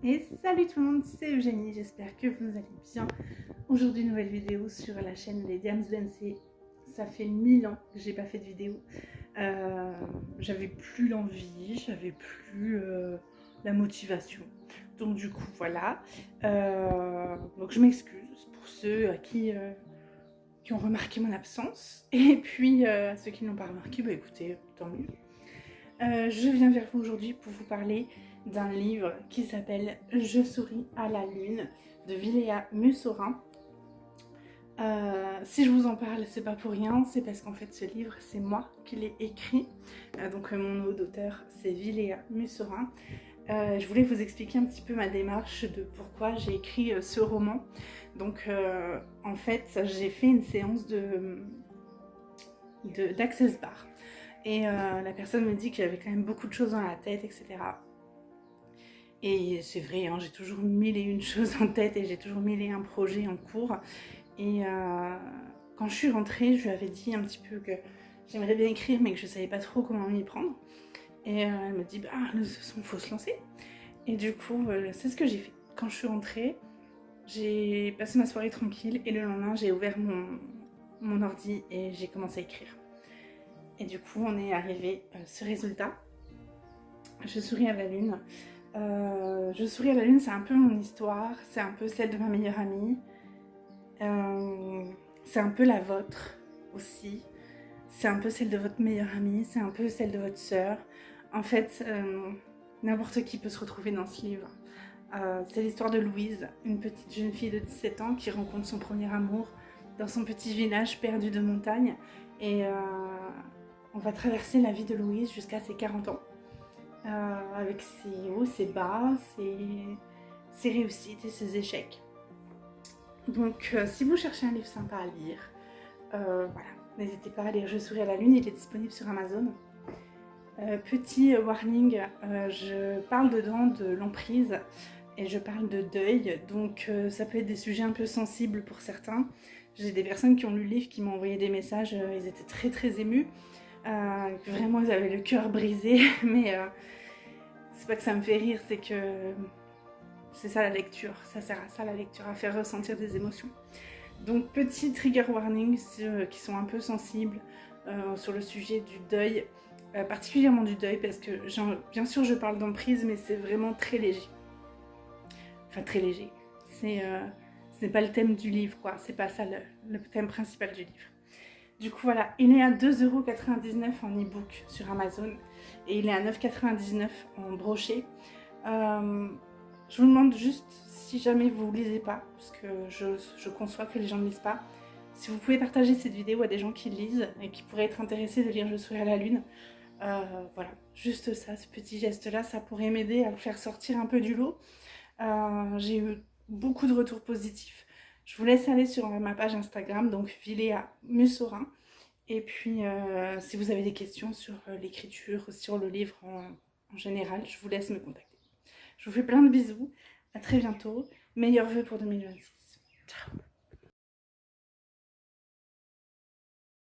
Et salut tout le monde, c'est Eugénie, j'espère que vous allez bien. Aujourd'hui, nouvelle vidéo sur la chaîne Les Diams Dancing. Ça fait 1000 ans que j'ai pas fait de vidéo. J'avais plus l'envie, j'avais plus la motivation. Donc du coup, voilà. Donc je m'excuse pour ceux qui ont remarqué mon absence. Et puis, à ceux qui ne l'ont pas remarqué, bah écoutez, tant mieux. Je viens vers vous aujourd'hui pour vous parler d'un livre qui s'appelle Je souris à la lune de Viléa Mussorin. Si je vous en parle, c'est pas pour rien, c'est parce qu'en fait ce livre c'est moi qui l'ai écrit. Donc mon nom d'auteur c'est Viléa Mussorin. Je voulais vous expliquer un petit peu ma démarche de pourquoi j'ai écrit ce roman. Donc en fait j'ai fait une séance d'Access Bar. Et la personne me dit qu'il y avait quand même beaucoup de choses dans la tête, etc. Et c'est vrai, hein, j'ai toujours mille et une choses en tête et j'ai toujours mille et un projets en cours. Et quand je suis rentrée, je lui avais dit un petit peu que j'aimerais bien écrire mais que je savais pas trop comment m'y prendre. Et elle me dit, bah, il faut se lancer. Et du coup, c'est ce que j'ai fait. Quand je suis rentrée, j'ai passé ma soirée tranquille et le lendemain, j'ai ouvert mon ordi et j'ai commencé à écrire. Et du coup, on est arrivé à ce résultat. Je souris à la lune. Je souris à la lune, c'est un peu mon histoire, c'est un peu celle de ma meilleure amie. C'est un peu la vôtre aussi. C'est un peu celle de votre meilleure amie, c'est un peu celle de votre sœur. En fait, n'importe qui peut se retrouver dans ce livre. C'est l'histoire de Louise, une petite jeune fille de 17 ans qui rencontre son premier amour dans son petit village perdu de montagne. Et on va traverser la vie de Louise jusqu'à ses 40 ans. Avec ses hauts, ses bas, ses réussites et ses échecs. Donc si vous cherchez un livre sympa à lire, voilà, n'hésitez pas à lire Je souris à la lune, il est disponible sur Amazon. Petit warning, je parle dedans de l'emprise et je parle de deuil, donc ça peut être des sujets un peu sensibles pour certains. J'ai des personnes qui ont lu le livre qui m'ont envoyé des messages, ils étaient très émus, vraiment ils avaient le cœur brisé, mais c'est pas que ça me fait rire, c'est que c'est ça la lecture, ça sert à ça la lecture, à faire ressentir des émotions. Donc petit trigger warning qui sont un peu sensibles sur le sujet du deuil, particulièrement du deuil parce que bien sûr je parle d'emprise mais c'est vraiment très léger. Enfin très léger, ce n'est pas le thème du livre quoi, c'est pas ça le thème principal du livre. Du coup voilà, il est à 2,99 € en e-book sur Amazon et il est à 9,99 € en broché. Je vous demande juste, si jamais vous ne lisez pas, parce que je conçois que les gens ne lisent pas, si vous pouvez partager cette vidéo à des gens qui lisent et qui pourraient être intéressés de lire Je souris à la lune. Voilà, juste ça, ce petit geste-là, ça pourrait m'aider à le faire sortir un peu du lot. J'ai eu beaucoup de retours positifs. Je vous laisse aller sur ma page Instagram, donc Viléa Mussorin. Et puis, si vous avez des questions sur l'écriture, sur le livre en général, je vous laisse me contacter. Je vous fais plein de bisous, à très bientôt, meilleurs vœux pour 2026. Ciao.